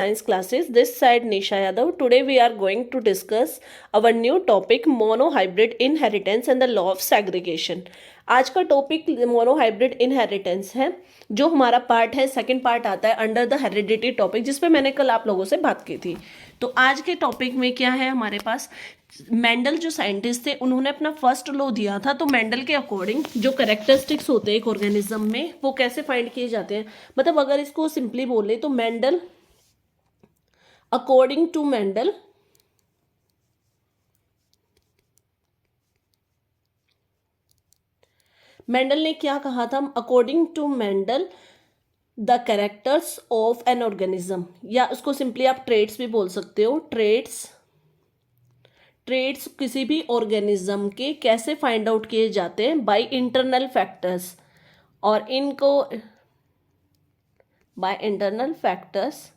science classes. This side Nisha Yadav. Today we are going to discuss our new topic monohybrid inheritance and the law of segregation. आज का topic monohybrid inheritance है, जो हमारा part है, second part आता है under the heredity topic, जिस पे मैंने कल आप लोगों से बात की थी। तो आज के टॉपिक में क्या है हमारे पास, मेंडल जो साइंटिस्ट थे उन्होंने अपना फर्स्ट लॉ दिया था। तो मेंडल के अकॉर्डिंग जो कैरेक्टरिस्टिक्स होते हैं एक ऑर्गेनिज्म में वो कैसे फाइंड किए जाते हैं, मतलब अगर इसको सिंपली बोले तो मेंडल अकॉर्डिंग टू मेंडल ने क्या कहा था, according to Mendel the characters of an organism, या उसको सिंपली आप ट्रेट्स भी बोल सकते हो। ट्रेट्स किसी भी ऑर्गेनिज्म के कैसे फाइंड आउट किए जाते हैं, बाय इंटरनल फैक्टर्स, और इनको bye internal factors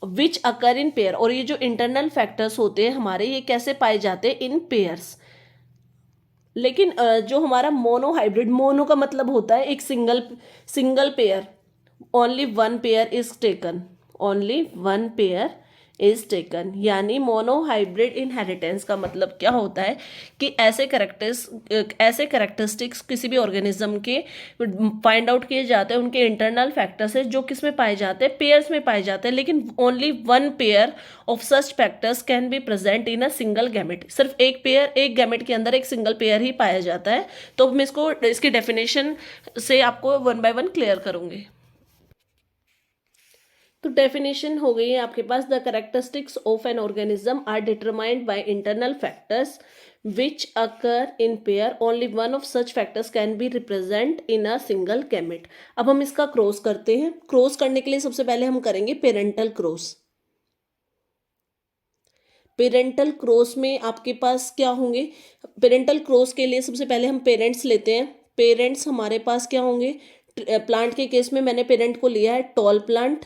which occur in pair. और ये जो इंटरनल फैक्टर्स होते हैं हमारे, ये कैसे पाए जाते हैं, इन पेयर्स। लेकिन जो हमारा मोनोहाइब्रिड, मोनो का मतलब होता है एक single pair, only one pair is taken, only one pair is taken. यानी मोनोहाइब्रिड इनहेरिटेंस का मतलब क्या होता है कि ऐसे कैरेक्टरिस्टिक्स किसी भी ऑर्गेनिज्म के फाइंड आउट किए जाते हैं, उनके इंटरनल फैक्टर्स है जो किस में पाए जाते हैं, पेयर्स में पाए जाते हैं। लेकिन only one pair of such factors can be present in a single gamete. सिर्फ एक पेयर, एक गैमेट के अंदर एक सिंगल पेयर ही पाया जाता है। तो हम इसको, इसकी डेफिनेशन से आपको वन बाय वन क्लियर करूंगी। तो डेफिनेशन हो गई है आपके पास, the characteristics of an organism are determined by internal factors which occur in pair, only one of such factors can be represent in a single gamete. अब हम इसका क्रॉस करते हैं। क्रॉस करने के लिए सबसे पहले हम करेंगे पेरेंटल क्रॉस। पेरेंटल क्रॉस में आपके पास क्या होंगे, पेरेंटल क्रॉस के लिए सबसे पहले हम पेरेंट्स लेते हैं। पेरेंट्स हमारे पास क्या होंगे, प्लांट के केस में मैंने पेरेंट को लिया है टॉल प्लांट,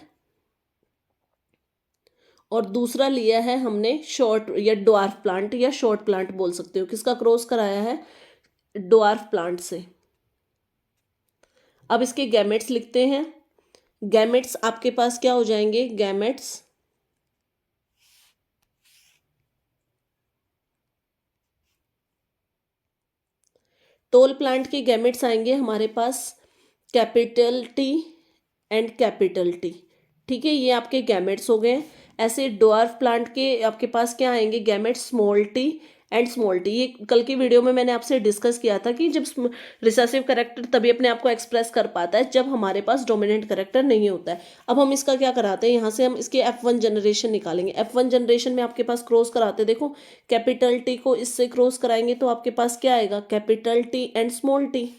और दूसरा लिया है हमने शॉर्ट या ड्वार्फ प्लांट, या शॉर्ट प्लांट बोल सकते हो। किसका क्रॉस कराया है, ड्वार्फ प्लांट से। अब इसके गैमेट्स लिखते हैं। गैमेट्स आपके पास क्या हो जाएंगे, गैमेट्स टोल प्लांट के गैमेट्स आएंगे हमारे पास capital T and capital T. ठीक है, ये आपके गैमेट्स हो गए। ऐसे ड्वार्फ प्लांट के आपके पास क्या आएंगे, gametes small T and small T. ये कल की वीडियो में मैंने आपसे डिस्कस किया था कि जब रिसेसिव कैरेक्टर तभी अपने आप को एक्सप्रेस कर पाता है जब हमारे पास डोमिनेंट कैरेक्टर नहीं होता है। अब हम इसका क्या कराते हैं, यहाँ से हम इसके F1 जनरेशन निकालेंगे। F1 जनरेशन में आपके पास क्रॉस कराते हैं, देखो कैपिटल टी को इससे क्रॉस कराएंगे तो आपके पास क्या आएगा, capital T and small T.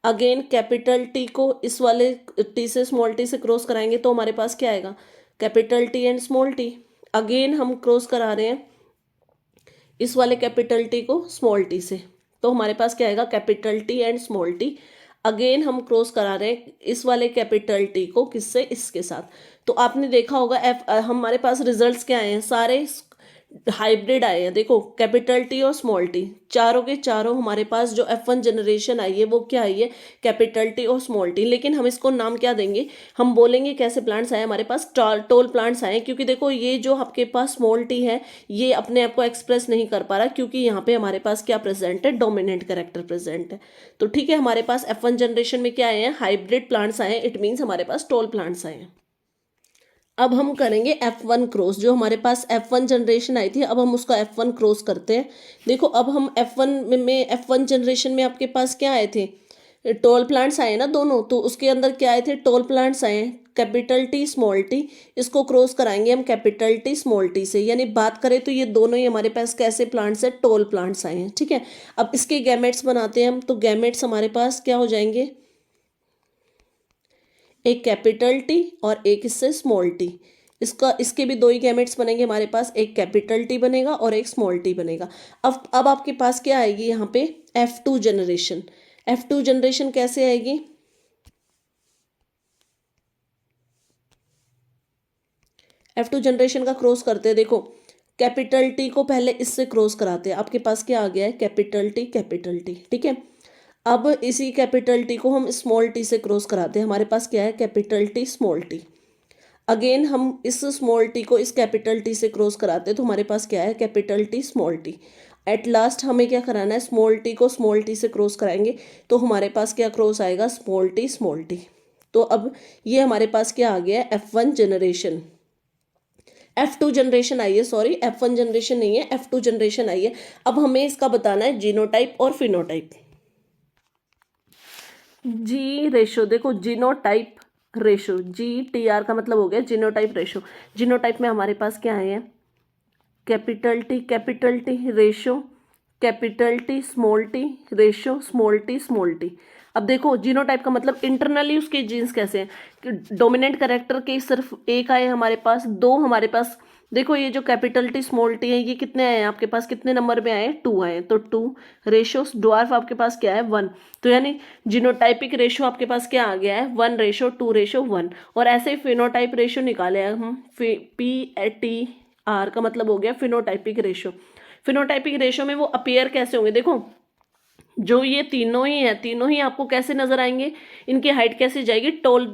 Again capital T को इस वाले टी से, स्मॉल टी से क्रॉस कराएंगे तो हमारे पास क्या आएगा, capital T and small T. Again हम क्रॉस करा रहे हैं इस वाले कैपिटल टी को स्मॉल टी से, तो हमारे पास क्या आएगा, capital T and small T. Again हम क्रॉस करा रहे हैं इस वाले कैपिटल टी को किससे, इसके साथ। तो आपने देखा होगा हमारे पास रिजल्ट्स क्या आए हैं, सारे हाइब्रिड आए हैं। देखो कैपिटल टी और स्मॉल टी, चारों के चारों हमारे पास जो F1 जनरेशन आई है वो क्या आई है, कैपिटल टी और स्मॉल टी। लेकिन हम इसको नाम क्या देंगे, हम बोलेंगे कैसे प्लांट्स आए हमारे पास, टोल प्लांट्स आए। क्योंकि देखो ये जो आपके पास स्मॉल टी है ये अपने आप को एक्सप्रेस नहीं कर पा रहा, क्योंकि यहाँ पे हमारे पास क्या प्रेजेंट है, डोमिनेंट कैरेक्टर प्रेजेंट है। तो ठीक है, हमारे पास F1 जनरेशन में क्या आए हैं, हाइब्रिड प्लांट्स आए हैं। इट मीन्स हमारे पास टोल प्लांट्स आए हैं। अब हम करेंगे F1 क्रॉस, जो हमारे पास F1 जनरेशन आई थी, अब हम उसका F1 क्रॉस करते हैं। देखो अब हम F1 जनरेशन में आपके पास क्या आए थे, टॉल प्लांट्स आए ना दोनों, तो उसके अंदर क्या आए थे, टॉल प्लांट्स आए, कैपिटल टी स्मॉल टी। इसको क्रॉस कराएंगे हम कैपिटल टी स्मॉल टी से, यानी बात करें तो ये दोनों ही हमारे पास कैसे प्लांट्स है, टॉल प्लांट्स आए हैं। ठीक है, अब इसके गैमेट्स बनाते हैं हम। तो गैमेट्स हमारे पास क्या हो जाएंगे, एक कैपिटल टी और एक इससे स्मॉल टी। इसके भी दो ही गैमेट्स बनेंगे हमारे पास, एक कैपिटल टी बनेगा और एक स्मॉल टी बनेगा। अब आपके पास क्या आएगी यहाँ पे, F2 जनरेशन। F2 जनरेशन कैसे आएगी, F2 जनरेशन का क्रॉस करते हैं। देखो कैपिटल टी को पहले इससे क्रॉस कराते हैं, आपके पास क्या आ गया है, कैपिटल टी कैपिटल टी। ठीक है, अब इसी कैपिटल टी को हम स्मॉल टी से क्रॉस कराते हैं, हमारे पास क्या है, capital T small T. Again हम इस स्मॉल टी को इस कैपिटल टी से क्रॉस कराते हैं तो हमारे पास क्या है, capital T small T. At last हमें क्या कराना है, स्मॉल टी को स्मॉल टी से क्रॉस कराएंगे तो हमारे पास क्या क्रॉस आएगा, स्मॉल टी स्मॉल टी। तो अब ये हमारे पास क्या आ गया, F1 जनरेशन, F2 जनरेशन आई है, सॉरी F1 जनरेशन नहीं है, F2 जनरेशन आई है। अब हमें इसका बताना है जीनोटाइप और फिनोटाइप। जी रेशो, देखो जीनोटाइप रेशो, GTR का मतलब हो गया जीनोटाइप रेशो। जीनोटाइप में हमारे पास क्या है, capital T ratio, capital T ratio, small T. अब देखो जीनोटाइप का मतलब इंटरनली उसके जीन्स कैसे हैं, कि डोमिनेंट कैरेक्टर के सिर्फ एक आए हमारे पास, दो हमारे पास। देखो ये जो कैपिटल टी स्मॉल टी है, ये कितने आए हैं आपके पास, कितने नंबर में आए हैं, 2 आए हैं, तो 2 रेशो। ड्वार्फ आपके पास क्या है, 1। तो यानी जीनोटाइपिक रेशो आपके पास क्या आ गया है, 1:2:1। और ऐसे ही फिनोटाइप रेशो निकाले हैं हम, PTR का मतलब हो गया फिनोटाइपिक रेशो। फिनोटाइपिक रेशो में वो अपीयर कैसे होंगे, देखो जो ये तीनों ही हैं, तीनों ही आपको कैसे नजर आएंगे, इनकी हाइट कैसे जाएगी, टॉल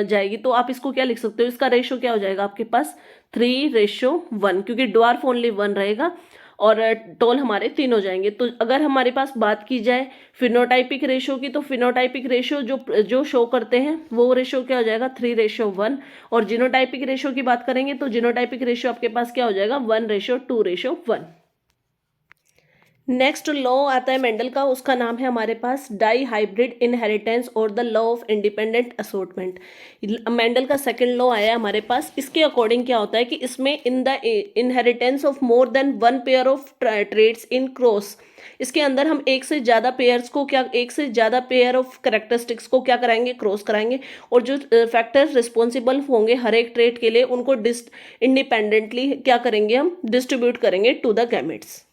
जाएगी। तो आप इसको क्या लिख सकते हो, इसका रेशो क्या हो जाएगा आपके पास, 3:1, क्योंकि ड्वार्फ ओनली 1 रहेगा और टॉल हमारे 3 हो जाएंगे। तो अगर हमारे पास बात की जाए फिनोटाइपिक रेशो की, तो फिनोटाइपिक रेशो जो जो शो करते हैं वो रेशो क्या हो जाएगा, 3:1। और जीनोटाइपिक रेशो की बात करेंगे तो जीनोटाइपिक रेशो आपके पास क्या हो जाएगा, 1:2:1। नेक्स्ट लॉ आता है मेंडल का, उसका नाम है हमारे पास डाई हाइब्रिड इनहेरिटेंस और the law of independent assortment. Mendel का सेकंड लॉ आया हमारे पास। इसके अकॉर्डिंग क्या होता है कि इसमें in the inheritance of more than 1 pair of traits in cross, इसके अंदर हम एक से ज़्यादा पेयर्स को क्या, एक से ज़्यादा पेयर ऑफ करेक्टरिस्टिक्स को क्या कराएंगे, क्रॉस कराएंगे। और जो फैक्टर्स रिस्पॉन्सिबल होंगे हर एक ट्रेट के लिए, उनको इंडिपेंडेंटली क्या करेंगे, हम डिस्ट्रीब्यूट करेंगे टू द गैमेट्स।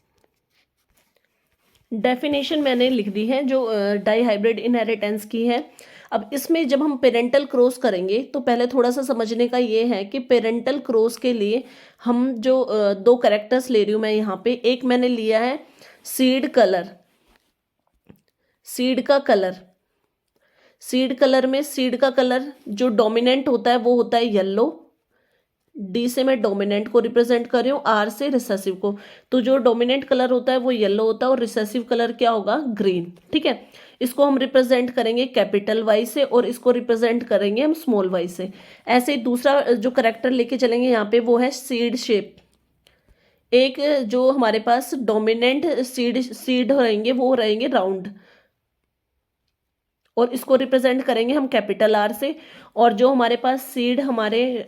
डेफिनेशन मैंने लिख दी है जो डाई हाइब्रिड इनहेरिटेंस की है। अब इसमें जब हम पेरेंटल क्रॉस करेंगे तो पहले थोड़ा सा समझने का ये है कि पेरेंटल क्रॉस के लिए हम जो दो कैरेक्टर्स ले रही हूँ मैं यहाँ पे, एक मैंने लिया है सीड कलर, सीड का कलर, सीड कलर में सीड का कलर जो डोमिनेंट होता है वो होता है येलो, डी से मैं डोमिनेंट को रिप्रेजेंट कर रही हूँ, आर से रिसेसिव को। तो जो डोमिनेंट कलर होता है वो येलो होता है और रिसेसिव कलर क्या होगा, ग्रीन। ठीक है, इसको हम रिप्रेजेंट करेंगे कैपिटल वाई से और इसको रिप्रेजेंट करेंगे हम स्मॉल वाई से। ऐसे ही दूसरा जो करेक्टर लेके चलेंगे यहाँ पे वो है सीड शेप। एक जो हमारे पास डोमिनेंट सीड रहेंगे वो रहेंगे राउंड और इसको रिप्रेजेंट करेंगे हम कैपिटल आर से। और जो हमारे पास सीड हमारे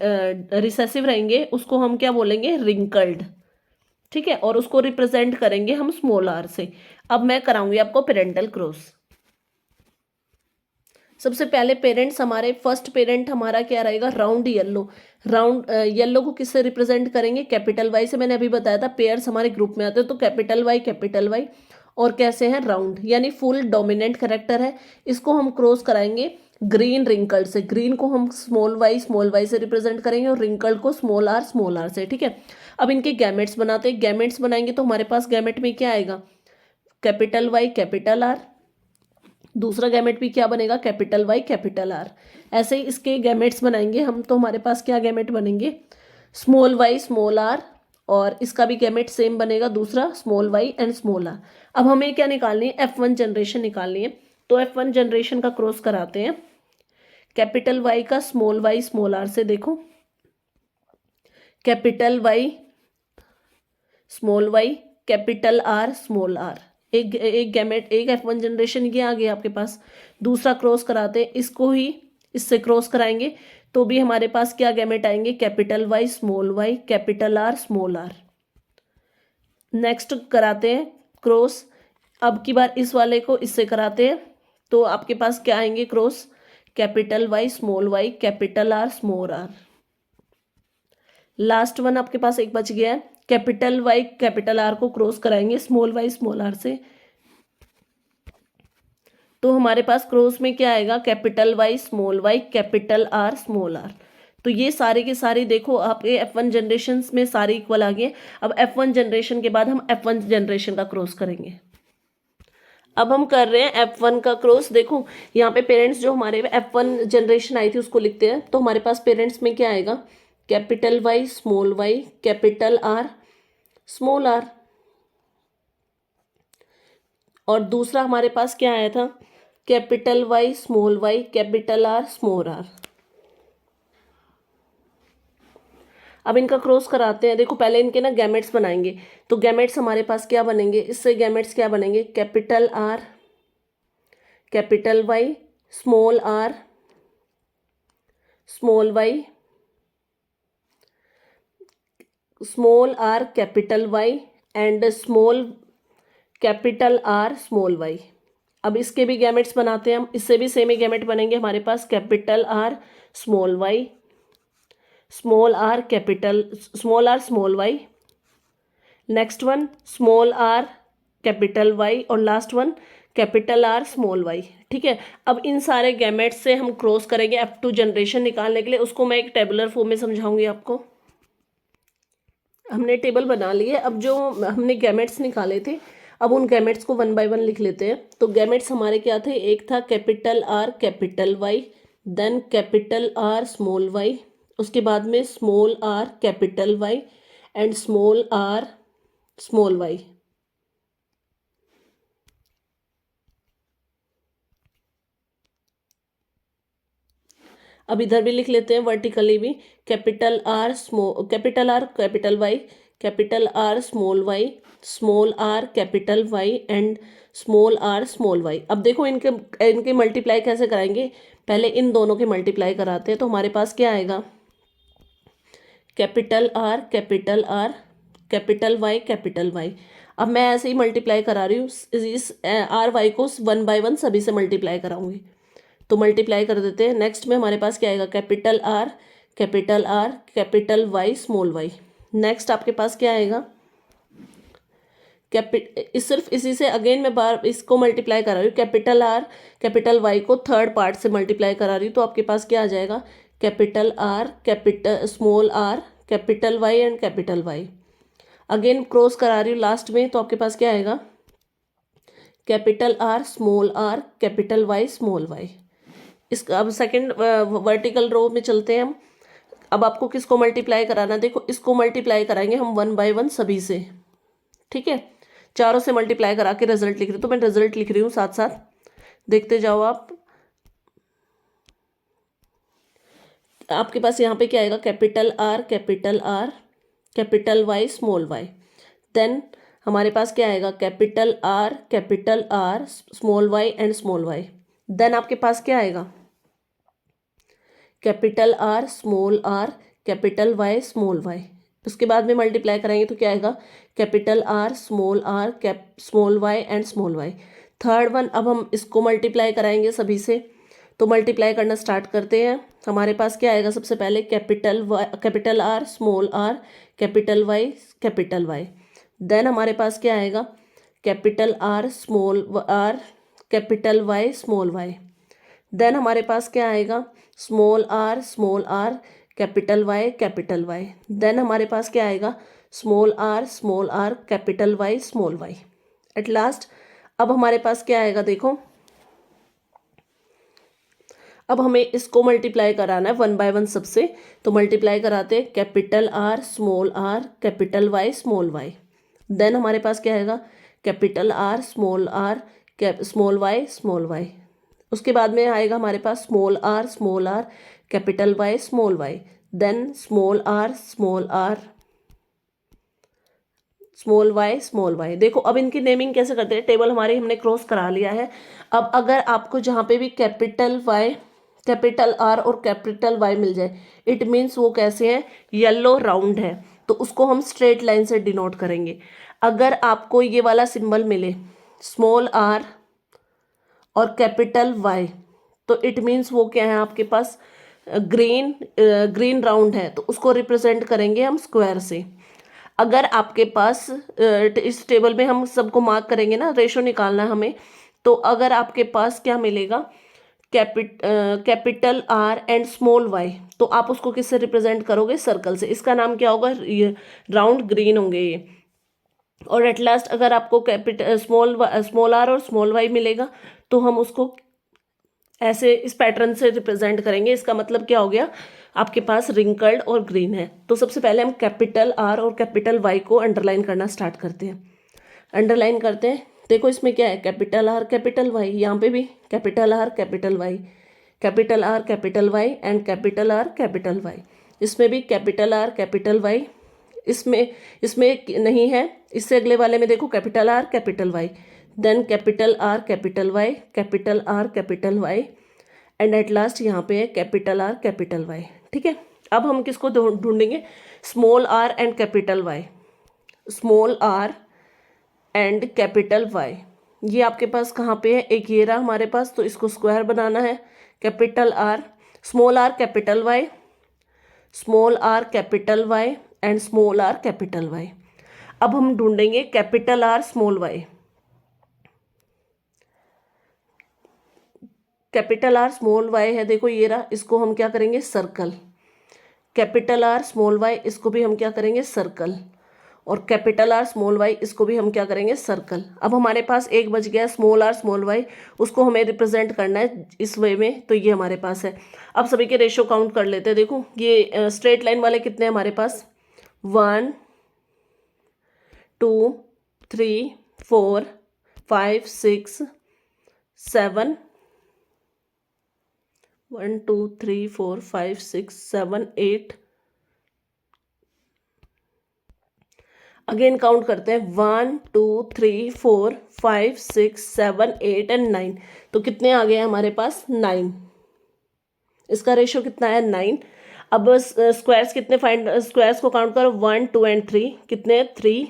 रिसेसिव रहेंगे उसको हम क्या बोलेंगे, रिंकल्ड। ठीक है, और उसको रिप्रेजेंट करेंगे हम स्मॉल आर से। अब मैं कराऊंगी आपको पेरेंटल क्रॉस। सबसे पहले पेरेंट्स हमारे, फर्स्ट पेरेंट हमारा क्या रहेगा, राउंड येलो। राउंड येलो को किससे रिप्रेजेंट करेंगे, कैपिटल वाई से। मैंने अभी बताया था पेयर्स हमारे ग्रुप में आते हैं तो कैपिटल वाई और कैसे हैं, राउंड, यानी फुल डोमिनेंट करेक्टर है। इसको हम क्रॉस कराएंगे ग्रीन रिंकल्ड से। ग्रीन को हम स्मॉल वाई से रिप्रेजेंट करेंगे और रिंकल्ड को स्मॉल आर से। ठीक है, अब इनके गैमेट्स बनाते हैं। गैमेट्स बनाएंगे तो हमारे पास गैमेट में क्या आएगा, कैपिटल वाई कैपिटल आर। दूसरा गैमेट भी क्या बनेगा, कैपिटल वाई कैपिटल आर। ऐसे ही इसके गैमेट्स बनाएंगे हम तो हमारे पास क्या गैमेट बनेंगे, स्मॉल वाई स्मॉल आर। और इसका भी गैमेट सेम बनेगा दूसरा, small Y and small R. अब हमें क्या निकालनी है, F1 जनरेशन निकालनी है। तो F1 जनरेशन का क्रॉस कराते हैं कैपिटल वाई का वाई स्मॉल आर से। देखो capital Y small Y capital R small R, एक गैमेट, एक F1 जनरेशन ये आ गया आपके पास। दूसरा क्रॉस कराते हैं, इसको ही इससे क्रॉस कराएंगे तो भी हमारे पास क्या गैमेट आएंगे, capital Y capital R small R. Next कराते हैं क्रॉस, अब की बार इस वाले को इससे कराते हैं तो आपके पास क्या आएंगे cross, capital Y capital R small R. Last one आपके पास एक बच गया है, कैपिटल वाई कैपिटल आर को क्रॉस कराएंगे स्मॉल वाई स्मॉल आर से। तो हमारे पास क्रॉस में क्या आएगा, capital Y capital R small R. तो ये सारे के सारे देखो आपके F1 जनरेशन में सारे इक्वल आ गए। अब F1 जनरेशन के बाद हम F1 जनरेशन का क्रॉस करेंगे। अब हम कर रहे हैं F1 का क्रॉस। देखो यहाँ पे पेरेंट्स जो हमारे F1 जनरेशन आई थी उसको लिखते हैं। तो हमारे पास पेरेंट्स में क्या आएगा, capital Y small Y capital R small R. और दूसरा हमारे पास क्या आया था, capital Y small Y capital R small R. अब इनका क्रॉस कराते हैं। देखो पहले इनके ना गैमेट्स बनाएंगे। तो गैमेट्स हमारे पास क्या बनेंगे, इससे गैमेट्स क्या बनेंगे, capital R capital Y small R small Y small R capital Y and small capital R small Y. अब इसके भी गैमेट्स बनाते हैं हम। इससे भी सेम ही गैमेट बनेंगे हमारे पास, capital R small Y small R capital small R small Y, next one small R capital Y और last one capital R small Y. ठीक है। अब इन सारे गैमेट्स से हम क्रॉस करेंगे F2 जनरेशन निकालने के लिए। उसको मैं एक टेबुलर फॉर्म में समझाऊंगी आपको। हमने टेबल बना ली है। अब जो हमने गैमेट्स निकाले थे, अब उन गैमेट्स को 1 बाय 1 लिख लेते हैं। तो गैमेट्स हमारे क्या थे, एक था capital R capital Y, then capital R small Y, उसके बाद में small R capital Y and small R small Y. अब इधर भी लिख लेते हैं वर्टिकली भी, capital R capital Y capital R small R capital Y and small R small Y. अब देखो इनके इनके मल्टीप्लाई कैसे कराएंगे, पहले इन दोनों के मल्टीप्लाई कराते हैं। तो हमारे पास क्या आएगा, capital R capital Y capital Y. अब मैं ऐसे ही मल्टीप्लाई करा रही हूँ, इस आर वाई को 1 बाय 1 सभी से मल्टीप्लाई कराऊंगी। तो मल्टीप्लाई कर देते हैं। नेक्स्ट में हमारे पास क्या आएगा, capital R capital Y small Y. Next आपके पास क्या आएगा, सिर्फ इसी से अगेन मैं बार इसको मल्टीप्लाई करा रही हूँ। कैपिटल आर कैपिटल वाई को थर्ड पार्ट से मल्टीप्लाई करा रही हूँ। तो आपके पास क्या आ जाएगा, capital R small R capital Y and capital Y. Again cross करा रही हूँ लास्ट में। तो आपके पास क्या आएगा, capital R small R capital Y small Y. इसका अब सेकंड वर्टिकल रो में चलते हैं हम। अब आपको किसको मल्टीप्लाई कराना, देखो इसको मल्टीप्लाई कराएंगे हम 1 बाय 1 सभी से। ठीक है, चारों से मल्टीप्लाई करा के रिजल्ट लिख रही हूँ। तो मैं रिजल्ट लिख रही हूँ, साथ साथ देखते जाओ आप। आपके पास यहाँ पे क्या आएगा, capital R capital Y small Y. Then हमारे पास क्या आएगा, capital R small Y and small Y. Then आपके पास क्या आएगा, capital R capital Y small Y. उसके बाद में मल्टीप्लाई कराएंगे तो क्या आएगा, capital R small Y and small Y. Third one अब हम इसको मल्टीप्लाई कराएंगे सभी से। तो मल्टीप्लाई करना स्टार्ट करते हैं। हमारे पास क्या आएगा, सबसे पहले capital R capital Y. Then हमारे पास क्या आएगा, capital R capital Y small Y. Then हमारे पास क्या आएगा, small R capital Y. Then हमारे पास क्या आएगा, small R capital Y small Y. At last अब हमारे पास क्या आएगा, देखो अब हमें इसको मल्टीप्लाई कराना है 1 बाय 1 सबसे। तो मल्टीप्लाई कराते हैं, capital R capital Y small Y. Then हमारे पास क्या आएगा, capital R small Y small Y. उसके बाद में आएगा हमारे पास small R capital Y small Y. Then small R small Y. देखो अब इनकी नेमिंग कैसे करते हैं, टेबल हमारे हमने क्रॉस करा लिया है। अब अगर आपको जहाँ पे भी कैपिटल आर और कैपिटल वाई मिल जाए, इट मीन्स वो कैसे है, येलो राउंड है। तो उसको हम स्ट्रेट लाइन से डिनोट करेंगे। अगर आपको ये वाला सिंबल मिले, स्मॉल आर और कैपिटल वाई, तो इट मीन्स वो क्या है, आपके पास ग्रीन राउंड है। तो उसको रिप्रेजेंट करेंगे हम स्क्वायर से। अगर आपके पास इस टेबल में हम सबको मार्क करेंगे ना, रेशो निकालना है हमें। तो अगर आपके पास क्या मिलेगा, capital R and small Y, तो आप उसको किससे रिप्रेजेंट करोगे, सर्कल से। इसका नाम क्या होगा, ये राउंड ग्रीन होंगे ये। और एट लास्ट अगर आपको कैपिटल स्मॉल आर और स्मॉल वाई मिलेगा तो हम उसको ऐसे इस पैटर्न से रिप्रेजेंट करेंगे। इसका मतलब क्या हो गया, आपके पास रिंकल्ड और ग्रीन है। तो सबसे पहले हम कैपिटल आर और कैपिटल वाई को अंडरलाइन करना स्टार्ट करते हैं। अंडरलाइन करते हैं, देखो इसमें क्या है, कैपिटल आर कैपिटल वाई, यहाँ पे भी capital R capital Y, capital R capital Y and capital R capital Y. इसमें भी कैपिटल आर कैपिटल वाई, इसमें इसमें नहीं है। इससे अगले वाले में देखो capital R capital Y, then capital R capital Y, capital R capital Y and at last यहाँ पे है कैपिटल आर कैपिटल वाई। ठीक है, अब हम किसको ढूंढेंगे, small R and capital Y, small R and capital Y. ये आपके पास कहाँ पे है, एक ये रहा हमारे पास, तो इसको स्क्वायर बनाना है। Capital R, small R capital Y, small R capital Y and small R capital Y. अब हम ढूंढेंगे capital R small Y, capital R small Y है, देखो ये रहा, इसको हम क्या करेंगे, circle. Capital R small Y, इसको भी हम क्या करेंगे, सर्कल। और कैपिटल आर स्मॉल वाई, इसको भी हम क्या करेंगे, सर्कल। अब हमारे पास एक बच गया स्मॉल आर स्मॉल वाई, उसको हमें रिप्रेजेंट करना है इस वे में, तो ये हमारे पास है। अब सभी के रेशो काउंट कर लेते हैं। देखो ये स्ट्रेट लाइन वाले कितने हैं हमारे पास, 1 2 3 4 5 6 7, 1 2 3 4 5 6 7 8, अगेन काउंट करते हैं, 1 2 3 4 5 6 7 8 एंड 9। तो कितने आ गए हमारे पास, 9। इसका रेशियो कितना है, 9। अब स्क्वायर्स कितने फाइंड, स्क्वायर्स को काउंट करो, 1 2 एंड 3, कितने 3।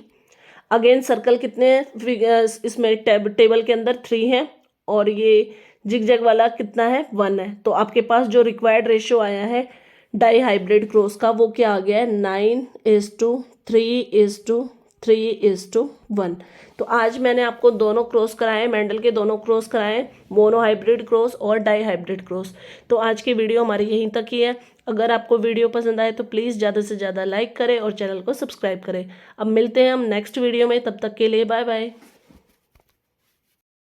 अगेन सर्कल कितने इसमें टेबल के अंदर 3 है, और ये जिगजैग वाला कितना है, 1 है। तो आपके पास जो रिक्वायर्ड रेशियो आया है डाई हाइब्रिड क्रॉस का, वो क्या आ गया है, 9:3:3:1। तो आज मैंने आपको दोनों क्रॉस कराए, मेंडल के दोनों क्रॉस कराए, मोनो हाइब्रिड क्रॉस और डाई हाइब्रिड क्रॉस। तो आज की वीडियो हमारी यहीं तक ही है। अगर आपको वीडियो पसंद आए तो प्लीज़ ज़्यादा से ज़्यादा लाइक करें और चैनल को सब्सक्राइब करें। अब मिलते हैं हम नेक्स्ट वीडियो में, तब तक के लिए बाय बाय।